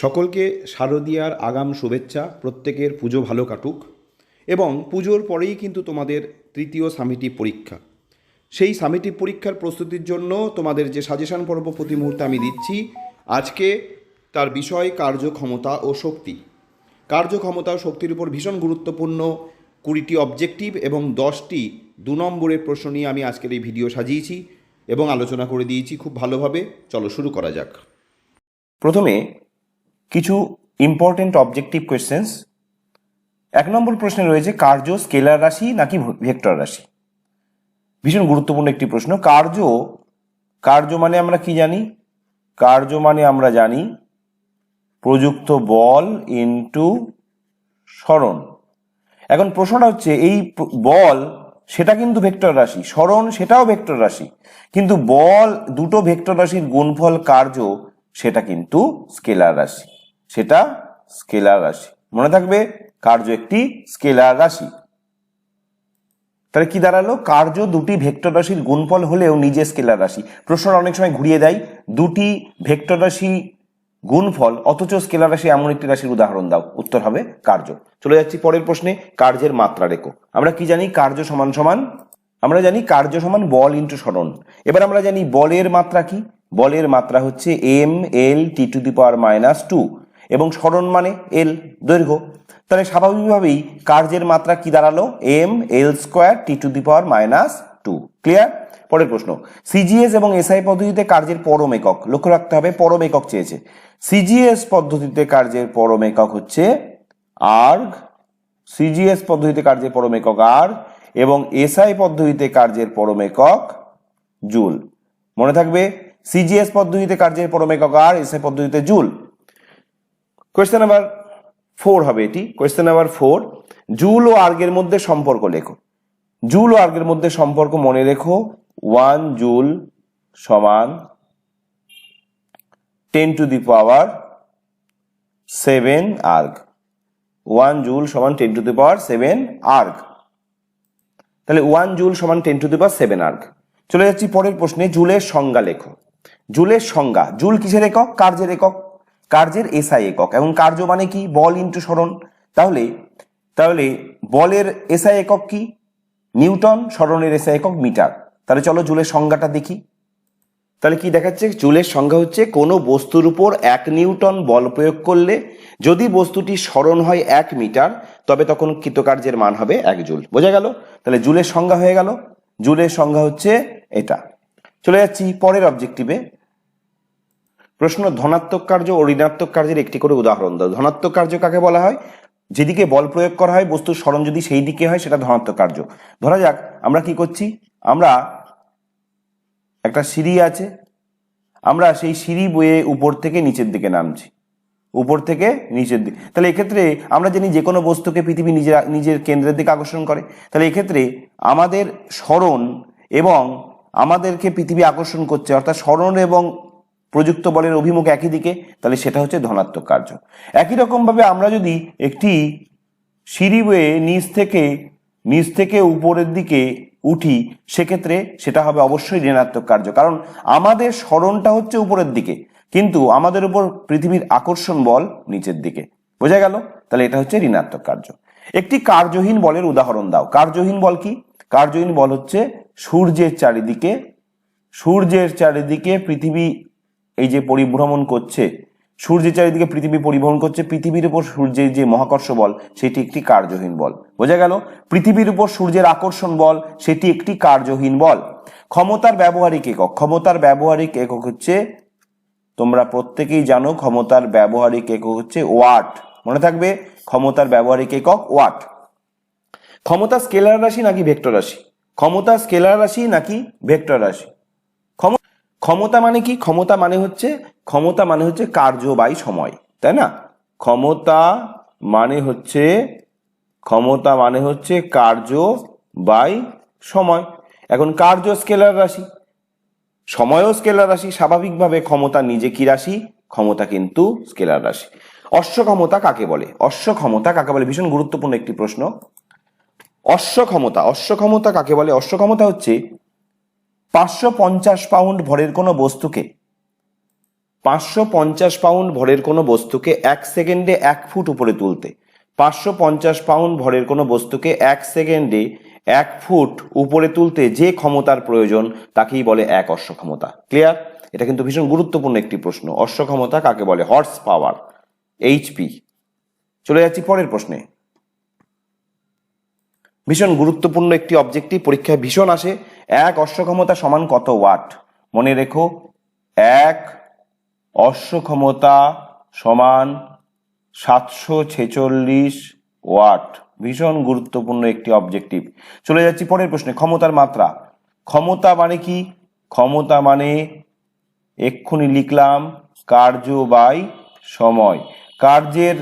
সকলকে শারদীয়ার আগাম শুভেচ্ছা। প্রত্যেকের পুজো ভালো কাটুক। এবং পুজোর পরেই কিন্তু তোমাদের তৃতীয় সামেটিভ পরীক্ষা। সেই সামেটিভ পরীক্ষার প্রস্তুতির জন্য তোমাদের যে সাজেশন পর্ব প্রতি মুহূর্তে আমি দিচ্ছি, আজকে তার বিষয় কার্যক্ষমতা ও শক্তি। কার্যক্ষমতা ও শক্তির উপর ভীষণ গুরুত্বপূর্ণ 20টি অবজেক্টিভ এবং 10টি 2 নম্বরের প্রশ্ন নিয়ে আমি আজকের এই ভিডিও সাজিয়েছি এবং আলোচনা করে দিয়েছি খুব ভালোভাবে। চলো শুরু করা যাক। প্রথমে কিছু ইম্পর্টেন্ট অবজেক্টিভ কোয়েশ্চেন্স। 1 নম্বর প্রশ্নে রয়েছে কার্য স্কেলার রাশি নাকি ভেক্টর রাশি। ভীষণ গুরুত্বপূর্ণ একটি প্রশ্ন। কার্য মানে আমরা কি জানি? কার্য মানে আমরা জানি প্রযুক্ত বল ইনটু সরণ। এখন প্রশ্নটা হচ্ছে এই বল সেটা কিন্তু ভেক্টর রাশি, সরণ সেটাও ভেক্টর রাশি, কিন্তু বল দুটো ভেক্টর রাশির গুণফল কার্য সেটা কিন্তু স্কেলার রাশি, সেটা স্কেলার রাশি। মনে থাকবে কার্য একটি স্কেলার রাশি। তাহলে কি দাঁড়ালো? কার্য দুটি ভেক্টর রাশির গুণফল হলেও নিজে স্কেলার রাশি। প্রশ্নটা অনেক সময় ঘুরিয়ে দেয়, দুটি ভেক্টর রাশি গুণফল অথচ স্কেলার রাশি এমন একটি রাশির উদাহরণ দাও। উত্তর হবে কার্য। চলে যাচ্ছি পরের প্রশ্নে, কার্যের মাত্রা রেখো। আমরা কি জানি? কার্য সমান আমরা জানি কার্য সমান বল ইন্টু সরণ। এবার আমরা জানি বলের মাত্রা কি? বলের মাত্রা হচ্ছে m(l)(t⁻²) এবং সরণ মানে l, দৈর্ঘ্য। তাহলে স্বাভাবিকভাবেই কার্যের মাত্রা কি দাঁড়ালো? m(l²)(t⁻²). ক্লিয়ার? পরের প্রশ্ন, সিজিএস এবং এসআই পদ্ধতিতে কার্যের পরম একক। লক্ষ্য রাখতে হবে পরম একক চেয়েছে। সিজিএস পদ্ধতিতে কার্যের পরম একক হচ্ছে আর্গ, সিজিএস পদ্ধতিতে কার্যের পরম একক আর্গ এবং এসআই পদ্ধতিতে কার্যের পরম একক জুল। মনে থাকবে সিজিএস পদ্ধতিতে কার্যের পরম একক আর, এসআই পদ্ধতিতে জুল। কোয়েশ্চেন নাম্বার 4 হবে এটি। কোয়েশ্চেন নাম্বার 4, জুল ও আর্গের মধ্যে সম্পর্ক লেখো। জুল ও আর্গের মধ্যে সম্পর্ক মনে রেখো, 1 জুল সমান 10⁻7 আর্গ। 1 জুল সমান 10⁻7 আর্গ। তাহলে 1 জুল সমান 10⁻7 আর্গ। চলে যাচ্ছি পরের প্রশ্নে, জুলের সংজ্ঞা লেখো। জুলের সংজ্ঞা, জুল কিসের একক? কার্যের একক, কার্যের এসআই একক। এবং কার্য মানে কি? বল ইন্টু সরণ। তাহলে বলের এসআই একক কি? নিউটন, সরণের এসআই একক মিটার। তাহলে চলো জুলের সংজ্ঞাটা দেখি। তাহলে কি দেখাচ্ছে? জুলের সংজ্ঞা হচ্ছে কোনো বস্তুর উপর 1 নিউটন বল প্রয়োগ করলে যদি বস্তুটি সরণ হয় 1 মিটার, তবে তখন কৃতকার্যের মান হবে 1 জুল। বোঝা গেল? তাহলে জুলের সংজ্ঞা হয়ে গেল। জুলের সংজ্ঞা হচ্ছে এটা। চলে যাচ্ছি পরের অবজেক্টিভে। প্রশ্ন, ধনাত্মক কার্য ও ঋণাত্মক কার্যের একটি করে উদাহরণ দাও। ধনাত্মক কার্য কাকে বলা হয়? যেদিকে বল প্রয়োগ করা হয় বস্তুর সরণ যদি সেই দিকে হয় সেটা ধনাত্মক কার্য। ধরা যাক আমরা কি করছি, আমরা একটা সিঁড়ি আছে, আমরা সেই সিঁড়ি বয়ে উপর থেকে নিচের দিকে নামছি, উপর থেকে নিচের দিকে। তাহলে এক্ষেত্রে আমরা জানি যে কোনো বস্তুকে পৃথিবী নিজের কেন্দ্রের দিকে আকর্ষণ করে। তাহলে এক্ষেত্রে আমাদের সরণ এবং আমাদেরকে পৃথিবী আকর্ষণ করছে, অর্থাৎ সরণ এবং প্রযুক্ত বলের অভিমুখ একই দিকে, তাহলে সেটা হচ্ছে ধনাত্মক কার্য। একই রকম ভাবে আমরা যদি একটি সিঁড়ি বয়ে নিচ থেকে উপরের দিকে উঠি, সেক্ষেত্রে সেটা হবে অবশ্যই ঋণাত্মক কার্য, কারণ আমাদের সরণটা হচ্ছে উপরের দিকে কিন্তু আমাদের উপর পৃথিবীর আকর্ষণ বল নিচের দিকে। বোঝা গেল? তাহলে এটা হচ্ছে ঋণাত্মক কার্য। একটি কার্যহীন বলের উদাহরণ দাও। কার্যহীন বল কি? কার্যহীন বল হচ্ছে সূর্যের চারিদিকে পৃথিবী এই যে পরিভ্রমণ করছে, সূর্যের চারিদিকে পৃথিবী পরিভ্রমণ করছে, পৃথিবীর উপর সূর্যের যে মহাকর্ষ বল সেটি একটি কার্যহীন বল। বোঝা গেল? পৃথিবীর উপর সূর্যের আকর্ষণ বল সেটি একটি কার্যহীন বল। ক্ষমতার ব্যবহারিক একক। ক্ষমতার ব্যবহারিক একক হচ্ছে, তোমরা প্রত্যেকেই জানো ক্ষমতার ব্যবহারিক একক হচ্ছে ওয়াট। মনে থাকবে ক্ষমতার ব্যবহারিক একক ওয়াট। ক্ষমতা স্কেলার রাশি নাকি ভেক্টর রাশি? ক্ষমতা স্কেলার রাশি নাকি ভেক্টর রাশি? ক্ষমতা মানে কি? ক্ষমতা মানে হচ্ছে কার্য বাই সময়, তাই না? ক্ষমতা মানে হচ্ছে কার্য বাই সময়। এখন কার্য স্কেলার রাশি, সময়ও স্কেলার রাশি, স্বাভাবিকভাবে ক্ষমতা নিজে কি রাশি? ক্ষমতা কিন্তু স্কেলার রাশি। অশ্বক্ষমতা কাকে বলে? অশ্বক্ষমতা কাকে বলে? ভীষণ গুরুত্বপূর্ণ একটি প্রশ্ন। অশ্বক্ষমতা কাকে বলে? অশ্বক্ষমতা হচ্ছে 550 পাউন্ড ভরের কোনো বস্তুকে 550 পাউন্ড ভরের কোনো বস্তুকে 1 সেকেন্ডে 1 ফুট উপরে তুলতে 550 পাউন্ড ভরের কোনো বস্তুকে 1 সেকেন্ডে 1 ফুট উপরে তুলতে যে ক্ষমতার প্রয়োজন তাকেই বলে এক অশ্ব ক্ষমতা। ক্লিয়ার? এটা কিন্তু ভীষণ গুরুত্বপূর্ণ একটি প্রশ্ন। অশ্ব ক্ষমতা কাকে বলে? Horse power, HP. চলে যাচ্ছি পরের প্রশ্নে। ভীষণ গুরুত্বপূর্ণ একটি অবজেক্টিভ, পরীক্ষায় ভীষণ আসে। এক অশ্ব ক্ষমতা সমান কত ওয়াট? মনে রেখো, এক অশ্ব ক্ষমতা সমান 746 ওয়াট। ভীষণ গুরুত্বপূর্ণ একটি অবজেক্টিভ। চলে যাচ্ছি পরের প্রশ্নে। ক্ষমতার মাত্রা। ক্ষমতা মানে কি? ক্ষমতা মানে এক্ষুনি লিখলাম কার্য বাই সময়। কার্যের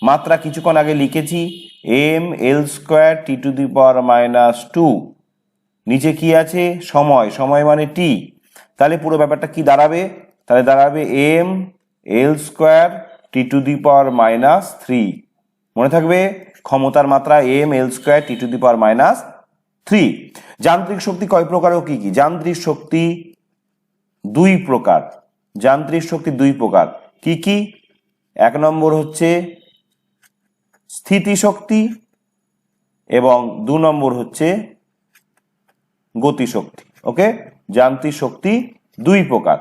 মাত্রা কিছুক্ষণ আগে লিখেছি, m(L²T⁻²)। নিচে কি আছে? সময়। সময় মানে টি। তাহলে পুরো ব্যাপারটা কি দাঁড়াবে? তাহলে দাঁড়াবে m(L²T⁻3). মনে থাকবে, ক্ষমতার মাত্রা m(L²T⁻3). যান্ত্রিক শক্তি কয় প্রকার ও কি কি? যান্ত্রিক শক্তি দুই প্রকার। যান্ত্রিক শক্তি দুই প্রকার। কি কি? এক নম্বর হচ্ছে স্থিতিশক্তি এবং 2 নম্বর হচ্ছে গতিশক্তি। ওকে, যান্ত্রিক শক্তি দুই প্রকার।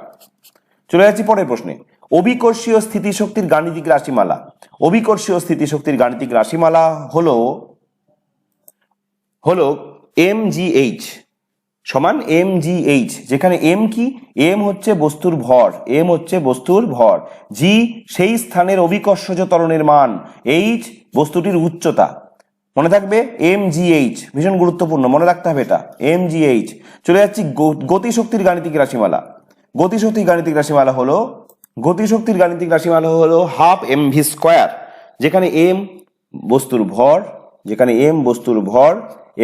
চলে যাচ্ছি পরের প্রশ্নে। অভিকর্ষীয় স্থিতিশক্তির গাণিতিক রাশিমালা। অভিকর্ষীয় স্থিতিশক্তির গাণিতিক রাশিমালা হলো mgh সমান mgh, যেখানে m কি? m হচ্ছে বস্তুর ভর, m হচ্ছে বস্তুর ভর, g সেই স্থানের অভিকর্ষজ ত্বরণের মান, h বস্তুটির উচ্চতা। মনে থাকবে mgh, ভীষণ গুরুত্বপূর্ণ, মনে রাখতে হবে এটা, mgh। চলে যাচ্ছি গতিশক্তির গাণিতিক রাশিমালা। গতিশক্তির গাণিতিক রাশিমালা হলো হাফ mv², যেখানে m বস্তুর ভর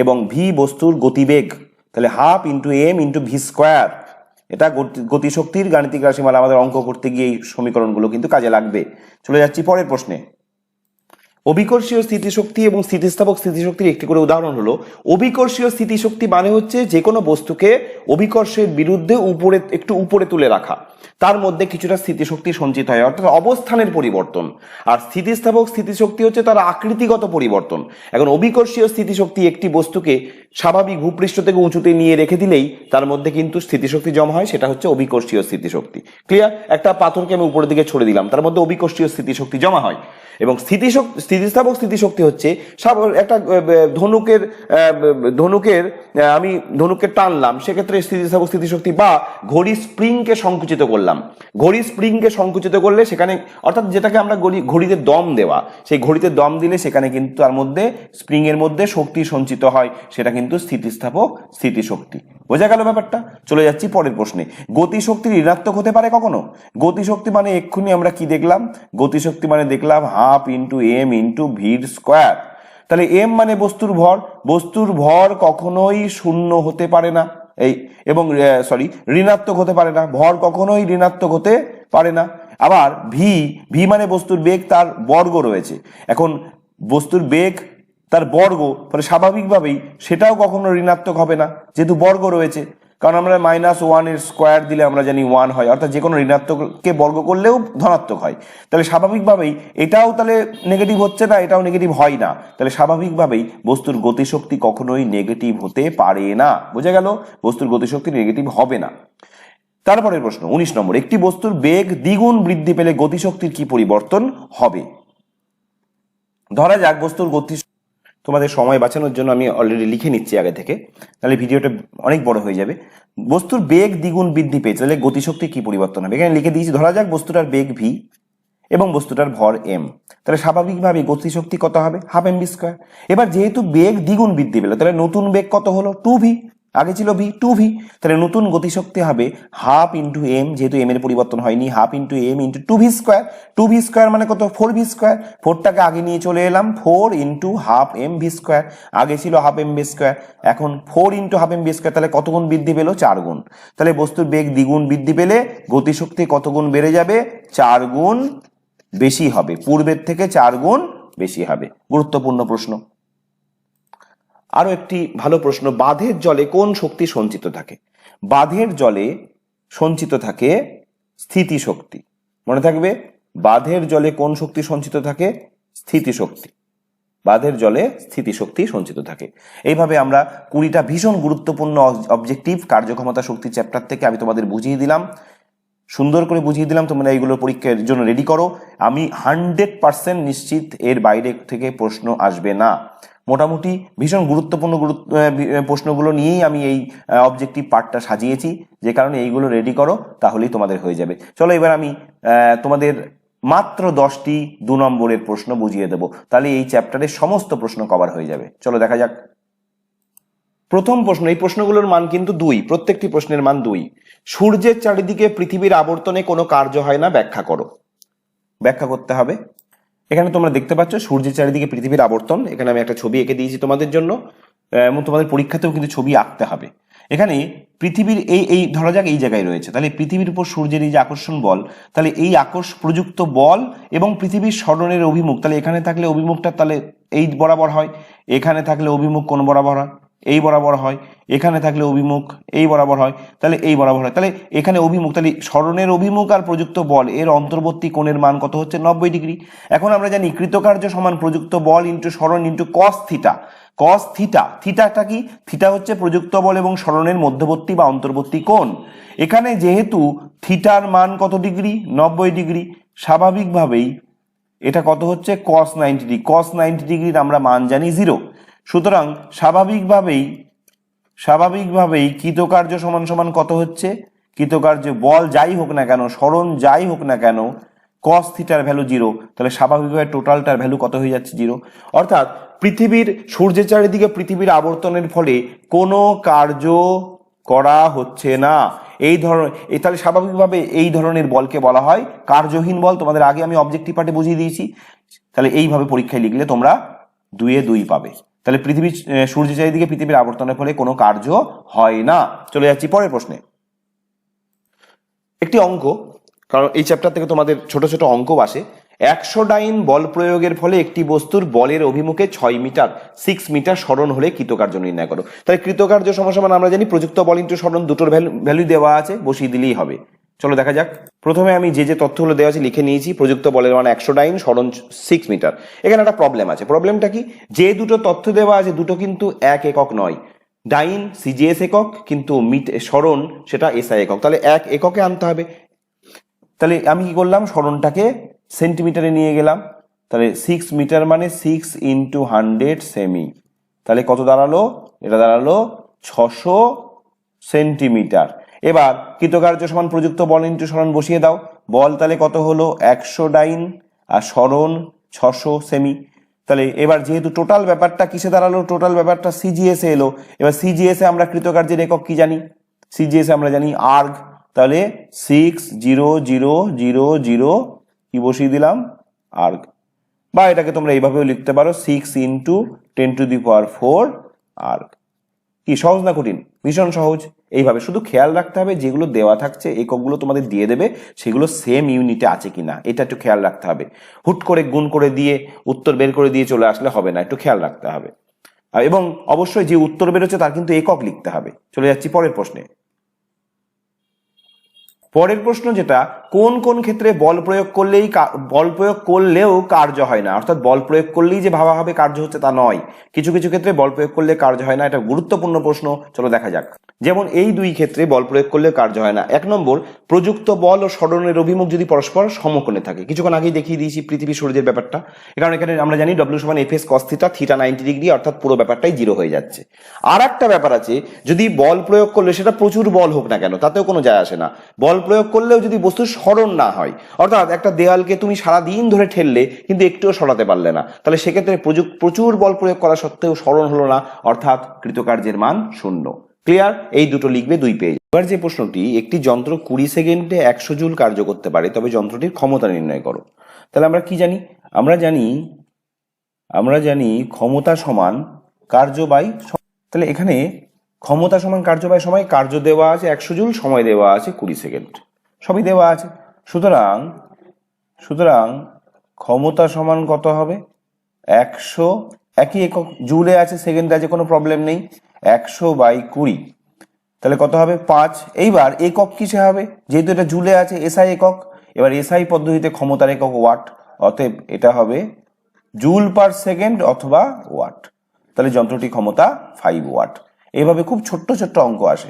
এবং v বস্তুর গতিবেগ। তাহলে half into m into v²। এটা গতিশক্তির গাণিতিক রাশিমালা। আমাদের অঙ্ক করতে গিয়ে এই সমীকরণগুলো কিন্তু কাজে লাগবে। চলে যাচ্ছি পরের প্রশ্নে। অভিকর্ষীয় স্থিতিশক্তি এবং স্থিতিস্থাপক স্থিতিশক্তির একটি করে উদাহরণ হলো, অভিকর্ষীয় স্থিতিশক্তি মানে হচ্ছে যে কোনো বস্তুকে অভিকর্ষের বিরুদ্ধে একটু উপরে তুলে রাখা, তার মধ্যে কিছুটা স্থিতিশক্তি সঞ্চিত হয়, অর্থাৎ অবস্থানের পরিবর্তন। আর স্থিতিস্থাপক স্থিতিশক্তি হচ্ছে তার আকৃতিগত পরিবর্তন। এখন অভিকর্ষীয় স্থিতিশক্তি একটি বস্তুকে স্বাভাবিক ভূপৃষ্ঠ থেকে উঁচুতে নিয়ে রেখে দিলেই তার মধ্যে কিন্তু স্থিতিশক্তি জমা হয়, সেটা হচ্ছে অভিকর্ষীয় স্থিতিশক্তি। ক্লিয়ার? একটা পাথরকে আমি উপরের দিকে ছড়ে দিলাম, তার মধ্যে অভিকর্ষীয় স্থিতিশক্তি জমা হয়। এবং স্থিতিস্থাপক স্থিতিশক্তি হচ্ছে একটা আমি ধনুকে টানলাম, সেক্ষেত্রে স্থিতিস্থাপক স্থিতিশক্তি। বা ঘড়ি স্প্রিংকে সংকুচিত করলাম, ঘড়ি স্প্রিংকে সংকুচিত করলে সেখানে, অর্থাৎ যেটাকে আমরা ঘড়িতে দম দেওয়া, সেই ঘড়িতে দম দিলে সেখানে কিন্তু তার মধ্যে স্প্রিং এর মধ্যে শক্তি সঞ্চিত হয়, সেটা কিন্তু স্থিতিস্থাপক স্থিতিশক্তি। বোঝা গেল ব্যাপারটা? চলে যাচ্ছি পরের প্রশ্নে। গতিশক্তি ঋণাত্মক হতে পারে কখনো? গতিশক্তি মানে এক্ষুনি আমরা কি দেখলাম? গতিশক্তি মানে দেখলাম half into m into v²। তাহলে m মানে বস্তুর ভর, বস্তুর ভর কখনোই শূন্য হতে পারে না, ঋণাত্মক হতে পারে না, ভর কখনোই ঋণাত্মক হতে পারে না। আবার v মানে বস্তুর বেগ, তার বর্গ রয়েছে। এখন বস্তুর বেগ তার বর্গ, ফলে স্বাভাবিকভাবেই সেটাও কখনো ঋণাত্মক হবে না, যেহেতু বর্গ রয়েছে। কারণ আমরা -1 এর স্কোয়ার দিলে আমরা জানি 1 হয়, অর্থাৎ যে কোনো ঋণাত্মককে বর্গ করলেও ধনাত্মক হয়। তাহলে স্বাভাবিকভাবেই এটাও তাহলে নেগেটিভ হচ্ছে না, এটাও নেগেটিভ হয় না। তাহলে স্বাভাবিকভাবেই বস্তুর গতিশক্তি কখনোই নেগেটিভ হতে পারে না। বোঝা গেল? বস্তুর গতিশক্তি নেগেটিভ হবে না। তারপরের প্রশ্ন 19 নম্বর। একটি বস্তুর বেগ দ্বিগুণ বৃদ্ধি পেলে গতিশক্তির কি পরিবর্তন হবে? ধরা যাক বস্তুর গতি, তোমাদের সময় বাঁচানোর জন্য আমি অলরেডি লিখে নিচ্ছি আগে থেকে, তাহলে ভিডিওটা অনেক বড় হয়ে যাবে। বস্তুর বেগ দ্বিগুণ বৃদ্ধি পেয়েছে, তাহলে গতিশক্তি কি পরিবর্তন হবে? এখানে লিখে দিয়েছি, ধরা যাক বস্তুটার বেগ v এবং বস্তুটার ভর m, তাহলে স্বাভাবিকভাবে গতিশক্তি কত হবে? Half mv²। এবার যেহেতু বেগ দ্বিগুণ বৃদ্ধি পেল, তাহলে নতুন বেগ কত হলো? 2v, আগে ছিল v, 2v। তাহলে নতুন গতিশক্তি হবে হাফ ইন্টু m, যেহেতু m এর পরিবর্তন হয়নি, half into m into 2v²। 2v² মানে কত? 4v²। 4টাকে আগে নিয়ে চলে এলাম, 4 ইন্টু হাফ mv², আগে ছিল হাফ mv², এখন 4 ইন্টু হাফ mv², তাহলে কত গুণ বৃদ্ধি পেল? 4 গুণ। তাহলে বস্তুর বেগ দ্বিগুণ বৃদ্ধি পেলে গতিশক্তি কত গুণ বেড়ে যাবে? 4 গুণ বেশি হবে, পূর্বের থেকে 4 গুণ বেশি হবে। গুরুত্বপূর্ণ প্রশ্ন। আরো একটি ভালো প্রশ্ন, বাঁধের জলে কোন শক্তি সঞ্চিত থাকে? বাঁধের জলে সঞ্চিত থাকে স্থিতিশক্তি। মনে থাকবে, বাঁধের জলে কোন শক্তি সঞ্চিত থাকে? স্থিতিশক্তি। বাঁধের জলে স্থিতিশক্তি সঞ্চিত থাকে। এইভাবে আমরা 20টা ভীষণ গুরুত্বপূর্ণ অবজেক্টিভ কার্যক্ষমতা শক্তি চ্যাপ্টার থেকে আমি তোমাদের বুঝিয়ে দিলাম, সুন্দর করে বুঝিয়ে দিলাম। তোমরা এইগুলো পরীক্ষার জন্য রেডি করো। আমি 100% নিশ্চিত এর বাইরে থেকে প্রশ্ন আসবে না। মোটামুটি ভীষণ গুরুত্বপূর্ণ প্রশ্নগুলো নিয়েই আমি এই অবজেক্টিভ পার্টটা সাজিয়েছি, যে কারণে এইগুলো রেডি করো, তাহলেই তোমাদের হয়ে যাবে। চলো এবার আমি তোমাদের মাত্র 10টি 2 নম্বরের প্রশ্ন বুঝিয়ে দেবো, তাহলে এই চ্যাপ্টারের সমস্ত প্রশ্ন কভার হয়ে যাবে। চলো দেখা যাক। প্রথম প্রশ্ন, এই প্রশ্নগুলোর মান কিন্তু 2, প্রত্যেকটি প্রশ্নের মান 2। সূর্যের চারিদিকে পৃথিবীর আবর্তনে কোনো কার্য হয় না, ব্যাখ্যা করো। ব্যাখ্যা করতে হবে। এখানে তোমরা দেখতে পাচ্ছ সূর্যের চারিদিকে পৃথিবীর আবর্তন। এখানে আমি একটা ছবি এঁকে দিয়েছি তোমাদের জন্য, এবং তোমাদের পরীক্ষাতেও কিন্তু ছবি আঁকতে হবে। এখানে পৃথিবীর এই ধরা যাক এই জায়গায় রয়েছে, তাহলে পৃথিবীর উপর সূর্যের এই যে আকর্ষণ বল, তাহলে এই প্রযুক্ত বল এবং পৃথিবীর সরণের অভিমুখ, তাহলে এখানে থাকলে অভিমুখটা তাহলে এই বরাবর হয়, এখানে থাকলে অভিমুখ কোন বরাবর হয়? এই বরাবর হয়। এখানে থাকলে অভিমুখ এই বরাবর হয়, তাহলে এই বরাবর হয়। তাহলে এখানে অভিমুখ, তাহলে সরণের অভিমুখ আর প্রযুক্ত বল এর অন্তর্বর্তী কোণের মান কত হচ্ছে? 90 ডিগ্রি। এখন আমরা জানি কৃতকার্য সমান প্রযুক্ত বল ইন্টু সরণ into cos theta. Cos theta, থিটাটা কি? থিটা হচ্ছে প্রযুক্ত বল এবং সরণের মধ্যবর্তী বা অন্তর্বর্তী কোণ। এখানে যেহেতু থিটার মান কত ডিগ্রি? 90 ডিগ্রি, স্বাভাবিকভাবেই এটা কত হচ্ছে? কস 90 ডিগ্রি। কস 90 ডিগ্রির আমরা মান জানি 0। সুতরাং স্বাভাবিকভাবেই কৃতকার্য সমান সমান কত হচ্ছে? কৃতকার্য বল যাই হোক না কেন, সরণ যাই হোক না কেন, কস থিটার ভ্যালু 0, তাহলে স্বাভাবিকভাবে টোটালটার ভ্যালু কত হয়ে যাচ্ছে? 0। অর্থাৎ সূর্যের চারিদিকে পৃথিবীর আবর্তনের ফলে কোনো কার্য করা হচ্ছে না। তাহলে স্বাভাবিকভাবে এই ধরনের বলকে বলা হয় কার্যহীন বল। তোমাদের আগে আমি অবজেক্টিভ পার্টে বুঝিয়ে দিয়েছি। তাহলে এইভাবে পরীক্ষায় লিখলে তোমরা 2-এ 2 পাবে। তাহলে সূর্যের চারিদিকে পৃথিবীর আবর্তনের ফলে কোনো কার্য হয় না। চলে যাচ্ছি পরের প্রশ্নে। একটি অঙ্ক, কারণ এই চ্যাপ্টার থেকে তোমাদের ছোট ছোট অঙ্ক আসে। 100 ডাইন বল প্রয়োগের ফলে একটি বস্তুর বলের অভিমুখে 6 মিটার সরণ হলে কৃতকার্য নির্ণয় করো। তাহলে কৃতকার্য সমান আমরা জানি প্রযুক্ত বল ইন্টু সরণ, দুটোর ভ্যালু দেওয়া আছে, বসিয়ে দিলেই হবে। চলো দেখা যাক। প্রথমে আমি যে তথ্যগুলো দেওয়া আছে লিখে নিয়েছি। প্রযুক্ত বলের মান 100 ডাইন, সরণ 6 মিটার। এখানে একটা প্রবলেম আছে। প্রবলেমটা কি? যে দুটো তথ্য দেওয়া আছে দুটো কিন্তু 1 একক নয়। ডাইন সিজিএস একক, কিন্তু সরণ সেটা এসআই একক। তাহলে 1 এককে আনতে হবে। তাহলে আমি কি করলাম? সরণটাকে সেন্টিমিটারে নিয়ে গেলাম। তাহলে 6 মিটার মানে 6 ইন্টু 100 সেমি। তাহলে কত দাঁড়ালো? এটা দাঁড়ালো 600 সেন্টিমিটার। এবার কৃতকার্য সমান প্রযুক্ত বল ইন্টু সরণ বসিয়ে দাও। বল তাহলে কত হলো? 100 ডাইন আর সরণ 600 সেমি। তাহলে এবার যেহেতু টোটাল ব্যাপারটা কিসে দাঁড়ালো? টোটাল ব্যাপারটা সিজিএস এ এলো। এবার সিজিএস এ আমরা কৃতকার্যের একক কি জানি? সিজিএস এ আমরা জানি আর্গ। তাহলে 60000 কি বসিয়ে দিলাম? আর্গ। বা এটাকে তোমরা এইভাবেও লিখতে পারো 6 ইন্টু 10⁴ আর্গ। কি সহজ না কঠিন? ভীষণ সহজ। এইভাবে শুধু খেয়াল রাখতে হবে যেগুলো দেওয়া থাকছে এককগুলো তোমাদের দিয়ে দেবে সেগুলো সেম ইউনিটে আছে কিনা, এটা একটু খেয়াল রাখতে হবে। হুট করে গুণ করে দিয়ে উত্তর বের করে দিয়ে চলে আসলে হবে না, একটু খেয়াল রাখতে হবে। এবং অবশ্যই যে উত্তর বেরোচ্ছে তার কিন্তু একক লিখতে হবে। চলে যাচ্ছি পরের প্রশ্নে। পরের প্রশ্ন যেটা, কোন কোন ক্ষেত্রে বল প্রয়োগ করলেও কার্য হয় না। অর্থাৎ বল প্রয়োগ করলেই যে ভাবা হবে কার্য হচ্ছে তা নয়, কিছু কিছু ক্ষেত্রে বল প্রয়োগ করলে কার্য হয় না। এটা গুরুত্বপূর্ণ প্রশ্ন, চলো দেখা যাক। যেমন এই 2 ক্ষেত্রে বল প্রয়োগ করলে কার্য হয় না। 1 নম্বর, প্রযুক্ত বল ও সরণের অভিমুখ যদি পরস্পর সমকোণে থাকে। কিছুক্ষণ আগেই দেখিয়ে দিয়েছি পৃথিবী সূর্যের ব্যাপারটা। কারণ এখানে আমরা জানি W = Fs cos theta, theta 90 degree, অর্থাৎ পুরো ব্যাপারটাই 0 হয়ে যাচ্ছে। আর একটা ব্যাপার আছে, যদি বল প্রয়োগ করলে সেটা প্রচুর বল হোক না কেন তাতেও কোনো যায় আসে না। বল প্রয়োগ করলেও যদি বস্তুর সরণ না হয়, অর্থাৎ একটা দেওয়ালকে তুমি সারাদিন ধরে ঠেললে কিন্তু একটুও সরাতে পারলে না, তাহলে সেক্ষেত্রে প্রচুর বল প্রয়োগ করা সত্ত্বেও সরণ হলো না, অর্থাৎ কৃতকার্যের মান 0। ক্লিয়ার? এই দুটো লিখবে 2 পেজ। এবার যে প্রশ্নটি, একটি যন্ত্র 20 সেকেন্ডে 100 জুল কার্য করতে পারে, তবে যন্ত্রটির ক্ষমতা নির্ণয় করো। তাহলে আমরা কি জানি? আমরা জানি ক্ষমতা সমান কার্য বাই। তাহলে এখানে ক্ষমতা সমান কার্য বাই সময়, কার্য দেওয়া আছে 100 জুল, সময় দেওয়া আছে 20 সেকেন্ড, সবই দেওয়া আছে। সুতরাং ক্ষমতা সমান কত হবে? 100, একই একক, জুলে আছে সেকেন্ডে আছে, কোনো প্রবলেম নেই। 100/20, তাহলে কত হবে? 5। এইবার একক কিসে হবে? যেহেতু এটা জুলে আছে, এসআই একক, এবার এসআই পদ্ধতিতে ক্ষমতার একক ওয়াট, অতএব এটা হবে জুল পার সেকেন্ড অথবা ওয়াট। তাহলে যন্ত্রটি ক্ষমতা 5 ওয়াট। এইভাবে খুব ছোট্ট ছোট্ট অঙ্ক আসে,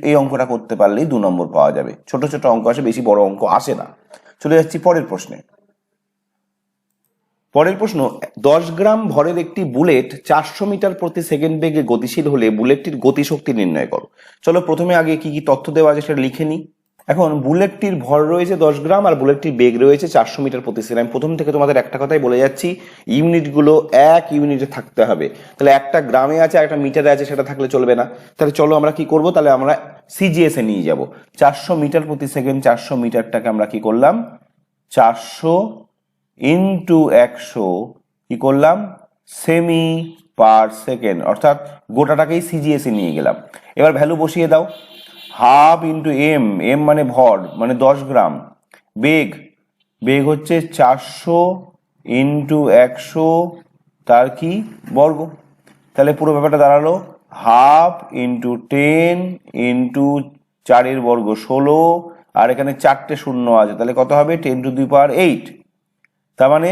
এই অঙ্কটা করতে পারলেই 2 নম্বর পাওয়া যাবে। ছোট ছোট অঙ্ক আসে, বেশি বড় অঙ্ক আসে না। চলে যাচ্ছি পরের প্রশ্নে। পরের প্রশ্ন, 10 গ্রাম ভরের একটি বুলেট 400 মিটার প্রতি সেকেন্ড বেগে গতিশীল হলে বুলেটটির গতিশক্তি নির্ণয় করো। চলো প্রথমে আগে কি কি তথ্য দেওয়া আছে সেটা লিখে নিই। এখন বুলেটটির ভর রয়েছে 10 গ্রাম আর বুলেটটির বেগ রয়েছে 400 মিটার প্রতি সেকেন্ড। আমি প্রথম থেকে তোমাদের একটা কথাই বলে যাচ্ছি, ইউনিটগুলো এক ইউনিটে থাকতে হবে। তাহলে একটা গ্রামে আছে একটা মিটারে আছে, সেটা থাকলে চলবে না। তাহলে চলো আমরা কি করব, তাহলে আমরা সিজিএসে নিয়ে যাব। 400 মিটার প্রতি সেকেন্ড, 400 মিটারটাকে আমরা কি করলাম, 400 ইন্টু 100 কি করলাম, সেমি পার সেকেন্ড, অর্থাৎ গোটাটাকেই সিজিএসে নিয়ে গেলাম। এবার ভ্যালু বসিয়ে দাও। হাফ ইন্টু এম, এম মানে ভর, মানে 10 গ্রাম। বেগ, বেগ হচ্ছে 400 ইন্টু 100 তার কি বর্গ। তাহলে পুরো ব্যাপারটা দাঁড়ালো হাফ ইন্টু 10 ইন্টু 4 বর্গ 16, আর এখানে 4টে শূন্য আছে, তাহলে কত হবে 10 টু দি পাওয়ার 8। তার মানে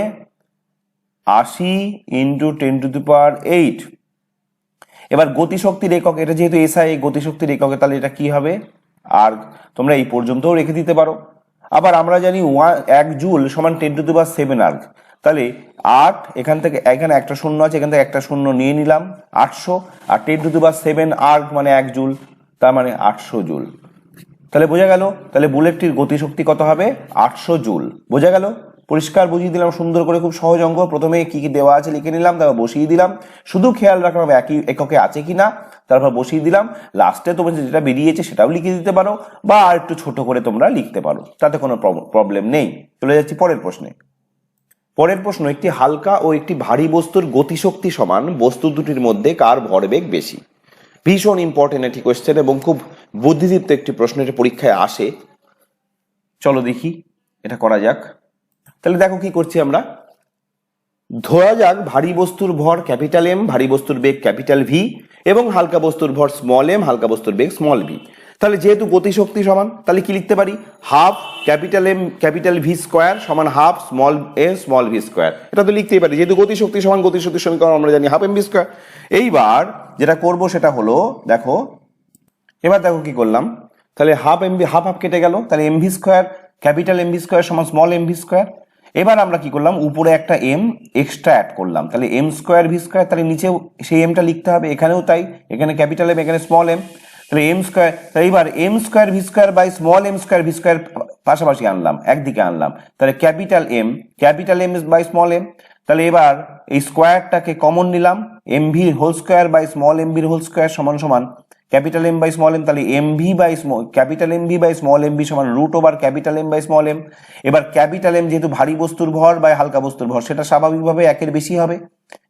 80 ইন্টু 10 টু দি পাওয়ার 8। এবার গতিশক্তির একক, এটা যেহেতু এসআই গতিশক্তির এককে, তাহলে এটা কি হবে, আর তোমরা এই পর্যন্তও রেখে দিতে পারো। আবার আমরা জানি 1 জুল সমান 10 টু দি পাওয়ার 7 আর্গ। তাহলে 8, এখান থেকে এখানে একটা শূন্য আছে, এখান থেকে একটা শূন্য নিয়ে নিলাম 800, আর 10 টু দি পাওয়ার 7 আর্গ মানে 1 জুল, তার মানে 800 জুল। তাহলে বোঝা গেল, তাহলে বুলেটটির গতিশক্তি কত হবে, 800 জুল। বোঝা গেল, পরিষ্কার বুঝিয়ে দিলাম সুন্দর করে, খুব সহজ অঙ্ক। প্রথমে কি কি দেওয়া আছে লিখে নিলাম, তারপর বসিয়ে দিলাম। শুধু খেয়াল রাখলাম একই এককে আছে কিনা, তারপর বসিয়ে দিলাম। লাস্টে তোমরা যেটা বেরিয়েছে সেটাও লিখে দিতে পারো, বা আর একটু ছোট করে তোমরা লিখতে পারো, তাতে কোনো প্রবলেম নেই। চলে যাচ্ছি পরের প্রশ্নে। পরের প্রশ্ন, একটি হালকা ও একটি ভারী বস্তুর গতিশক্তি সমান, বস্তু দুটির মধ্যে কার ভরবেগ বেশি? ভীষণ ইম্পর্টেন্ট একটি কোয়েশ্চেন এবং খুব বুদ্ধিদীপ্ত একটি প্রশ্ন, এটা পরীক্ষায় আসে। চলো দেখি এটা করা যাক। তাহলে দেখো কি করছি আমরা, ধরা যাক ভারী বস্তুর ভর ক্যাপিটাল এম, ভারী বস্তুর বেগ ক্যাপিটাল ভি, এবং হালকা বস্তুর ভর স্মল এম, হালকা বস্তুর বেগ স্মল ভি। তাহলে যেহেতু গতিশক্তি সমান, তাহলে কি লিখতে পারি, half capital M capital V square সমান half small A small V square. এটা তো লিখতেই পারি, যেহেতু গতিশক্তি সমান গতিশক্তির সমীকরণ আমরা জানি হাফ এম ভি স্কোয়ার। এইবার যেটা করব সেটা হলো, দেখো এবার দেখো কি করলাম, তাহলে হাফ এমভি হাফ হাফ কেটে গেল, তাহলে MV square capital MV square সমান স্মল এমভি স্কোয়ার। এবার আমরা কি করলাম, উপরে একটা এম এক্সট্রা অ্যাড করলাম, তাহলে এম স্কোয়ার ভি স্কোয়ার, তাহলে নিচেও সেই এমটা লিখতে হবে, এখানেও তাই, এখানে ক্যাপিটাল এম এখানে স্মল এম, তাহলে এম স্কোয়ার। তাহলে এবার M square V square by small M square V square পাশাপাশি আনলাম, একদিকে আনলাম, তাহলে capital M by small M. তাহলে এবার এই স্কোয়ারটাকে কমন নিলাম, M V whole square by small M ভির হোল স্কোয়ার সমান সমান capital M by small M. তাহলে M V by capital M V by small M V সমান root over capital M by small M. এবার ক্যাপিটাল এম যেহেতু ভারী বস্তুর ভর বাই হালকা বস্তুর ভর, সেটা স্বাভাবিকভাবে 1-এর বেশি হবে,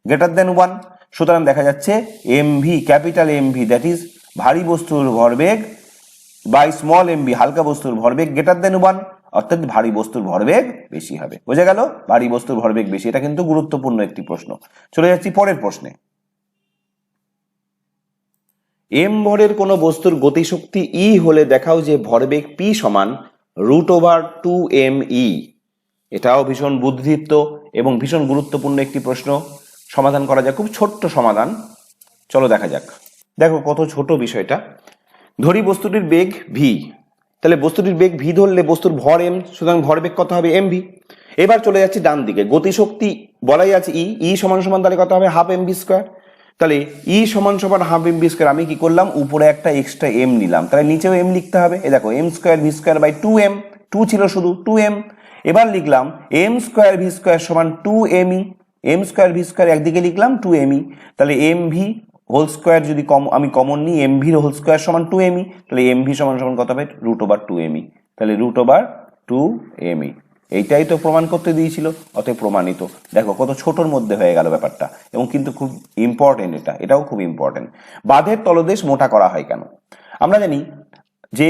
গ্রেটার দেন 1। সুতরাং দেখা যাচ্ছে M V capital M V that is ভারী বস্তুর ভরবেগ বাই স্মল এম ভি হালকা বস্তুর ভরবেগ গ্রেটার দেন 1, অর্থাৎ ভারী বস্তুর ভরবেগ বেশি হবে। বোঝা গেল, ভারী বস্তুর ভরবেগ বেশি। এটা কিন্তু গুরুত্বপূর্ণ একটি প্রশ্ন। চলে যাচ্ছি পরের প্রশ্নে। এম ভরের কোনো বস্তুর গতিশক্তি ই হলে দেখাও যে ভরবেগ পি সমান রুট ওভার 2mE। এটাও ভীষণ বুদ্ধিদীপ্ত এবং ভীষণ গুরুত্বপূর্ণ একটি প্রশ্ন। সমাধান করা যাক, খুব ছোট্ট সমাধান। চলো দেখা যাক। দেখো কত ছোট বিষয়টা। ধরি বস্তুটির বেগ ভি, তাহলে বস্তুটির বেগ ভি ধরলে বস্তুর ভর এম, সুতরাং ভরবেগ কত হবে এম ভি। এবার চলে যাচ্ছি ডান দিকে, গতিশক্তি বলাই আছে ই সমান সমান, তাহলে কত হবে হাফ এম ভি স্কোয়ার। তাহলে ই সমান সমান হাফ এম ভি স্কোয়ার, আমি কি করলাম উপরে একটা এক্সট্রা এম নিলাম, তাহলে নিচেও এম লিখতে হবে। এই দেখো M square V square by 2m, 2 ছিল শুধু 2m। এবার লিখলাম এম স্কোয়ার ভি স্কোয়ার সমান 2mE, M square V square একদিকে লিখলাম 2mE, তাহলে এম ভি হোল স্কোয়ার যদি আমি কমন নিই, এম ভির হোল স্কোয়ার সমান 2mE, তাহলে এম ভি সমান সমান কত হবে রুট ওভার 2mE, তাহলে রুট ওভার 2mE। এইটাই তো প্রমাণ করতে দিয়েছিল, অতএব প্রমাণিত। দেখো কত ছোটর মধ্যে হয়ে গেল ব্যাপারটা, এবং কিন্তু খুব ইম্পর্টেন্ট, এটাও খুব ইম্পর্টেন্ট। বাঁধের তলদেশ মোটা করা হয় কেন? আমরা জানি যে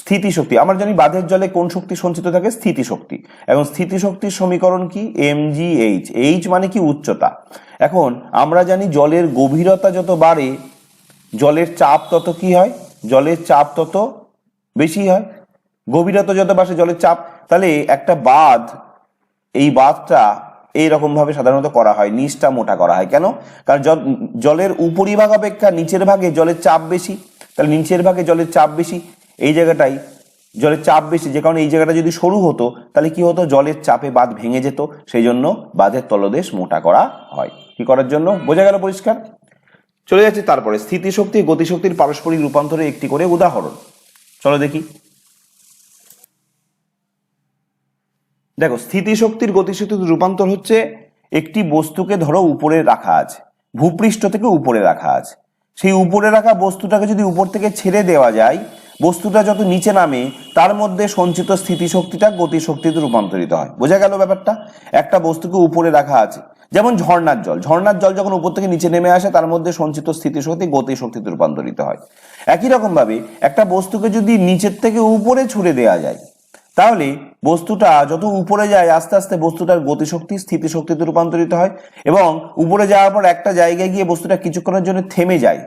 স্থিতিশক্তি, আমরা জানি বাঁধের জলে কোন শক্তি সঞ্চিত থাকে, স্থিতিশক্তি। এখন স্থিতিশক্তির সমীকরণ কি, mgh, এইচ মানে কি উচ্চতা। এখন আমরা জানি জলের গভীরতা যত বাড়ে জলের চাপ তত কি হয়, জলের চাপ তত বেশি হয়। গভীরতা যত বাড়ে জলের চাপ, তাহলে একটা বাঁধ, এই বাঁধটা এইরকম ভাবে সাধারণত করা হয়, নিচটা মোটা করা হয়। কেন? কারণ জলের উপরিভাগ অপেক্ষা নিচের ভাগে জলের চাপ বেশি, তাহলে নিচের ভাগে জলের চাপ বেশি, এই জায়গাটাই জলের চাপ বেশি, যে কারণে এই জায়গাটা যদি সরু হতো তাহলে কি হতো, জলের চাপে বাঁধ ভেঙে যেত। সেই জন্য বাঁধের তলদেশ মোটা করা হয়। কি করার জন্য? বোঝা গেল পরিষ্কার? চলে যাচ্ছে তারপরে স্থিতিশক্তি গতিশক্তির পারস্পরিক রূপান্তরের একটি করে উদাহরণ। চলো দেখি। দেখো, স্থিতিশক্তির গতিশক্তির রূপান্তর হচ্ছে একটি বস্তুকে ধরো উপরে রাখা আছে, ভূপৃষ্ঠ থেকে উপরে রাখা আছে, সেই উপরে রাখা বস্তুটাকে যদি উপর থেকে ছেড়ে দেওয়া যায়, বস্তুটা যত নিচে নামে তার মধ্যে সঞ্চিত স্থিতিশক্তিটা গতিশক্তিতে রূপান্তরিত হয়। বোঝা গেল ব্যাপারটা? একটা বস্তুকে উপরে রাখা আছে, যেমন ঝর্ণার জল যখন উপর থেকে নিচে নেমে আসে তার মধ্যে সঞ্চিত স্থিতিশক্তি গতিশক্তিতে রূপান্তরিত হয়। একই রকম ভাবে একটা বস্তুকে যদি নিচের থেকে উপরে ছুড়ে দেওয়া যায়, তাহলে বস্তুটা যত উপরে যায় আস্তে আস্তে বস্তুটার গতিশক্তি স্থিতিশক্তিতে রূপান্তরিত হয়, এবং উপরে যাওয়ার পর একটা জায়গায় গিয়ে বস্তুটা কিছুক্ষণের জন্য থেমে যায়,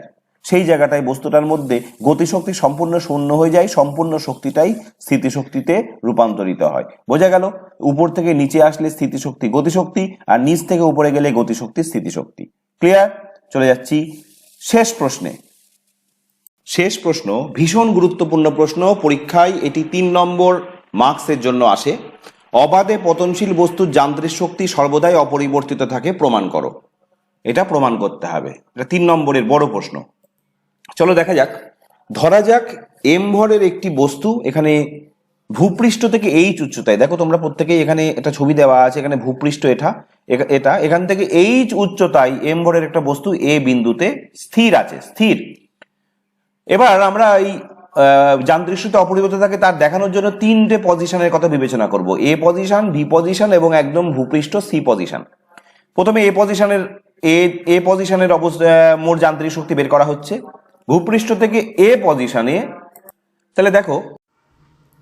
সেই জায়গাটায় বস্তুটার মধ্যে গতিশক্তি সম্পূর্ণ শূন্য হয়ে যায়, সম্পূর্ণ শক্তিটাই স্থিতিশক্তিতে রূপান্তরিত হয়। বোঝা গেল? উপর থেকে নিচে আসলে স্থিতিশক্তি গতিশক্তি, আর নিচ থেকে উপরে গেলে গতিশক্তি স্থিতিশক্তি। ক্লিয়ার? চলে যাচ্ছি শেষ প্রশ্নে। শেষ প্রশ্ন ভীষণ গুরুত্বপূর্ণ প্রশ্ন, পরীক্ষায় এটি 3 নম্বর মার্কসের জন্য আসে। অবাধে পতনশীল বস্তুর যান্ত্রিক শক্তি সর্বদাই অপরিবর্তিত থাকে, প্রমাণ করো। এটা প্রমাণ করতে হবে, এটা 3 নম্বরের বড় প্রশ্ন। চলো দেখা যাক। ধরা যাক এম ভরের একটি বস্তু এখানে ভূপৃষ্ঠ থেকে এইচ উচ্চতায়, দেখো তোমরা প্রত্যেকেই এখানে একটা ছবি দেওয়া আছে, এখানে ভূপৃষ্ঠ এটা এখান থেকে এইচ উচ্চতায় এম ভরের একটা বস্তু এ বিন্দুতে স্থির আছে, স্থির। এবার আমরা এই যান্ত্রিক শক্তি অপরিবর্তিত থাকে তার দেখানোর জন্য 3টে পজিশনের কথা বিবেচনা করব, এ পজিশন, বি পজিশন এবং একদম ভূপৃষ্ঠ সি পজিশন। প্রথমে এ পজিশনের মোট যান্ত্রিক শক্তি বের করা হচ্ছে ভূপৃষ্ঠ থেকে এ পজিশনে। তাহলে দেখো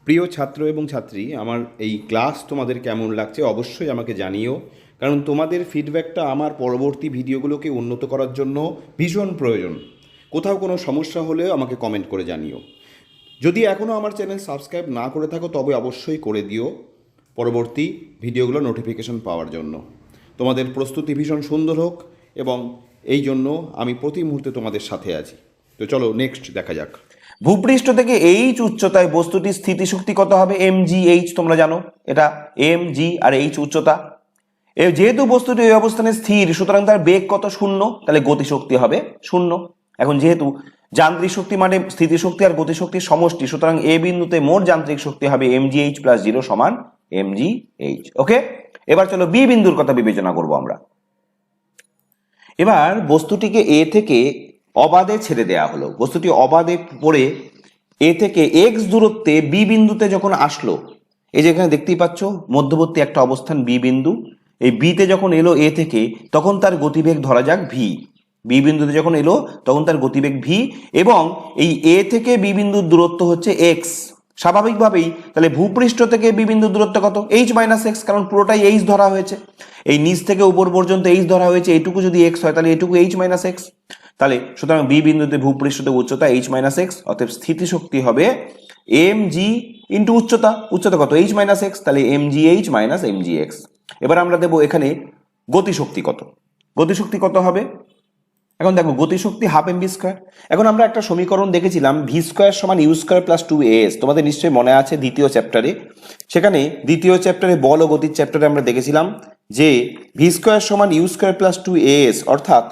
প্রিয় ছাত্র এবং ছাত্রী, আমার এই ক্লাস তোমাদের কেমন লাগছে অবশ্যই আমাকে জানিও, কারণ তোমাদের ফিডব্যাকটা আমার পরবর্তী ভিডিওগুলোকে উন্নত করার জন্য ভীষণ প্রয়োজন। কোথাও কোনো সমস্যা হলেও আমাকে কমেন্ট করে জানিও। যদি এখনও আমার চ্যানেল সাবস্ক্রাইব না করে থাকো তবে অবশ্যই করে দিও, পরবর্তী ভিডিওগুলো নোটিফিকেশন পাওয়ার জন্য। তোমাদের প্রস্তুতি ভীষণ সুন্দর হোক, এবং এই জন্য আমি প্রতি মুহূর্তে তোমাদের সাথে আছি। তো চলো নেক্সট দেখা যাক। ভূপৃষ্ঠ থেকে এইচ উচ্চতায় বস্তুটির স্থিতিশক্তি কত হবে? এম জি এইচ, তোমরা জানো এটা এম জি আর এইচ উচ্চতা। যেহেতু বস্তুটি এই অবস্থানে স্থির সুতরাং তার বেগ কত? 0, তাহলে গতিশক্তি হবে 0। এখন যেহেতু যান্ত্রিক শক্তি মানে স্থিতিশক্তি আর গতিশক্তির সমষ্টি, সুতরাং এ বিন্দুতে মোট যান্ত্রিক শক্তি হবে mgh প্লাস 0 সমান mgh। ওকে, এবার চলো বি বিন্দুর কথা বিবেচনা করব আমরা। এবার বস্তুটিকে এ থেকে অবাধে ছেড়ে দেয়া হলো, বস্তুটি অবাধে পড়ে এ থেকে এক্স দূরত্বে বি বিন্দুতে যখন আসলো, এই যে এখানে দেখতেই পাচ্ছ মধ্যবর্তী একটা অবস্থান বি বিন্দু, এই বিতে যখন এলো এ থেকে, তখন তার গতিবেগ ধরা যাক ভি। বি বিন্দুতে যখন এলো তখন তার গতিবেগ ভি, এবং এই এ থেকে বি বিন্দুর দূরত্ব হচ্ছে এক্স। স্বাভাবিকভাবেই তাহলে ভূপৃষ্ঠ থেকে বি বিন্দুর দূরত্ব কত? এইচ মাইনাস এক্স, কারণ পুরোটাই এইচ ধরা হয়েছে, এই নিচ থেকে উপর পর্যন্ত এইচ ধরা হয়েছে, এইটুকু যদি এক্স হয় তাহলে এটুকু এইচ মাইনাস এক্স। তাহলে সুতরাং বি বিন্দুতে ভূপৃষ্ঠতে উচ্চতা এইচ মাইনাস এক্স, অতএব স্থিতিশক্তি হবে এম জি ইন্টু উচ্চতা। উচ্চতা কত? এইচ মাইনাস এক্স, তাহলে M G H minus M G X. এবার আমরা দেবো এখানে গতিশক্তি কত। গতিশক্তি কত হবে? এখন দেখো গতিশক্তি হাফ এম ভি স্কোয়ার। এখন আমরা একটা সমীকরণ দেখেছিলাম ভি স্কোয়ার সমান ইউ স্কোয়ার প্লাস 2as, তোমাদের নিশ্চয়ই মনে আছে দ্বিতীয় চ্যাপ্টারে। সেখানে দ্বিতীয় চ্যাপ্টারে বল ও গতির চ্যাপ্টারে আমরা দেখেছিলাম যে ভি স্কোয়ার সমান ইউ স্কোয়ার প্লাস 2as, অর্থাৎ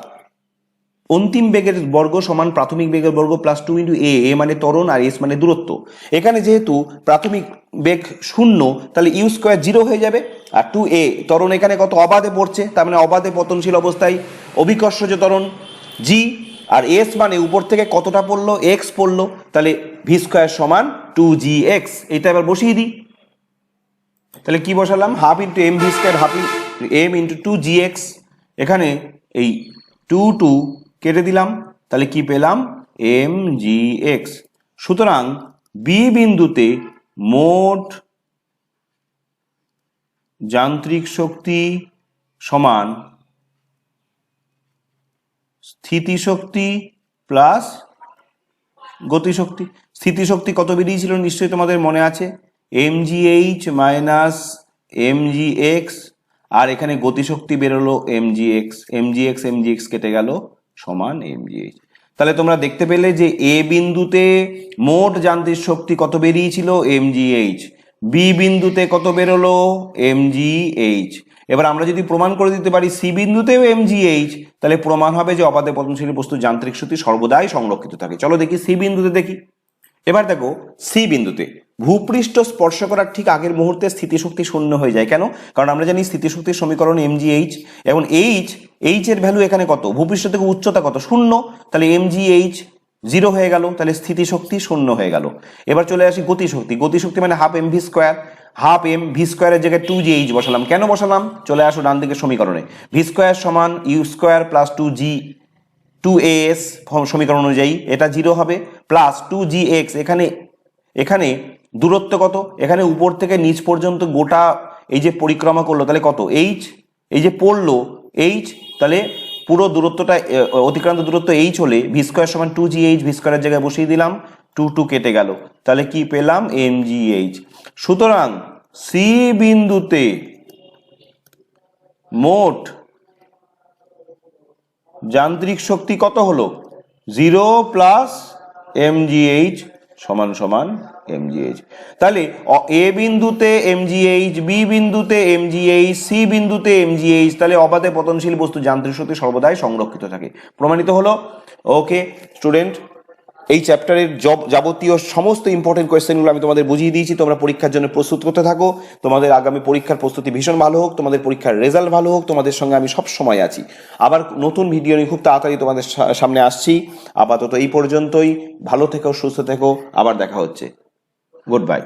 অন্তিম বেগের বর্গ সমান প্রাথমিক বেগের বর্গ প্লাস 2 ইন্টু এ মানে ত্বরণ আর এস মানে দূরত্ব। এখানে যেহেতু প্রাথমিক বেগ 0, তাহলে ইউ স্কোয়ার 0 হয়ে যাবে, আর 2a ত্বরণ এখানে কত? অবাধে পড়ছে, তার মানে অবাধে পতনশীল অবস্থায় অভিকর্ষজ ত্বরণ জি, আর এস মানে উপর থেকে কতটা পড়লো? এক্স পড়লো, তাহলে ভি স্কোয়ার সমান 2gx। এটা এবার বসিয়ে দিই, তাহলে কি বসালাম? Half into M V square, half M into 2gx। এখানে এই 2 কেটে দিলাম, তাহলে কি পেলাম? mgx। সুতরাং বি বিন্দুতে মোট যান্ত্রিক শক্তি সমান স্থিতিশক্তি প্লাস গতিশক্তি। স্থিতিশক্তি কত বেরিয়েছিল নিশ্চয়ই তোমাদের মনে আছে, mgh মাইনাস mgx, আর এখানে গতিশক্তি বেরোলো mgx কেটে গেল সমান mgh। তাহলে তোমরা দেখতে পেলে যে এ বিন্দুতে মোট যান্ত্রিক শক্তি কত বেরিয়েছিল mgh, বি বিন্দুতে কত বেরোলো mgh। এবার আমরা যদি প্রমাণ করে দিতে পারি সি বিন্দুতেও mgh, তাহলে প্রমাণ হবে যে অবাধে পতনশীল বস্তুর যান্ত্রিক শক্তি সর্বদাই সংরক্ষিত থাকে। চলো দেখি সি বিন্দুতে দেখি। এবার দেখো সি বিন্দুতে ভূপৃষ্ঠ স্পর্শ করার ঠিক আগের মুহূর্তে স্থিতিশক্তি শূন্য হয়ে যায়। কেন? কারণ আমরা জানি স্থিতিশক্তির সমীকরণ mgh, এবং এইচ এর ভ্যালু এখানে কত, ভূপৃষ্ঠ থেকে উচ্চতা কত, শূন্য, তাহলে mgh 0 হয়ে গেল, তাহলে স্থিতিশক্তি শূন্য হয়ে গেল। এবার চলে আসি গতিশক্তি মানে half mv square, half M V স্কোয়ারের জায়গায় 2gh বসালাম। কেন বসালাম? চলে আসো ডান দিকের সমীকরণে, ভি স্কোয়ার সমান ইউ স্কোয়ার প্লাস 2as সমীকরণ অনুযায়ী এটা 0 হবে, প্লাস 2gx, এখানে দূরত্ব কত, এখানে উপর থেকে নিচ পর্যন্ত গোটা এই যে পরিক্রমা করলো, তাহলে কত h, এই যে পড়লো h, তাহলে পুরো দূরত্বটা অতিক্রান্ত দূরত্ব h হলে ভি স্কোয়ার সমান 2gh, ভি স্কোয়ারের জায়গায় বসিয়ে দিলাম, 2 কেটে গেল, তাহলে কি পেলাম mgh। সুতরাং সি বিন্দুতে মোট যান্ত্রিক শক্তি কত হলো 0 প্লাস mgh সমান সমান mgh। তাহলে এ বিন্দুতে mgh, বি বিন্দুতে mgh, সি বিন্দুতে mgh, তাহলে অবাধে পতনশীল বস্তু যান্ত্রিক শক্তি সর্বদাই সংরক্ষিত থাকে। প্রমাণিত হলো। ওকে স্টুডেন্ট, এই চ্যাপ্টারের যাবতীয় সমস্ত ইম্পর্টেন্ট কোয়েশ্চেনগুলো আমি তোমাদের বুঝিয়ে দিয়েছি। তোমরা পরীক্ষার জন্য প্রস্তুত করতে থাকো। তোমাদের আগামী পরীক্ষার প্রস্তুতি ভীষণ ভালো হোক, তোমাদের পরীক্ষার রেজাল্ট ভালো হোক, তোমাদের সঙ্গে আমি সব সময় আছি। আবার নতুন ভিডিও নিয়ে খুব তাড়াতাড়ি তোমাদের সামনে আসছি। আপাতত এই পর্যন্তই। ভালো থেকো, সুস্থ থেকো, আবার দেখা হচ্ছে। Good bye.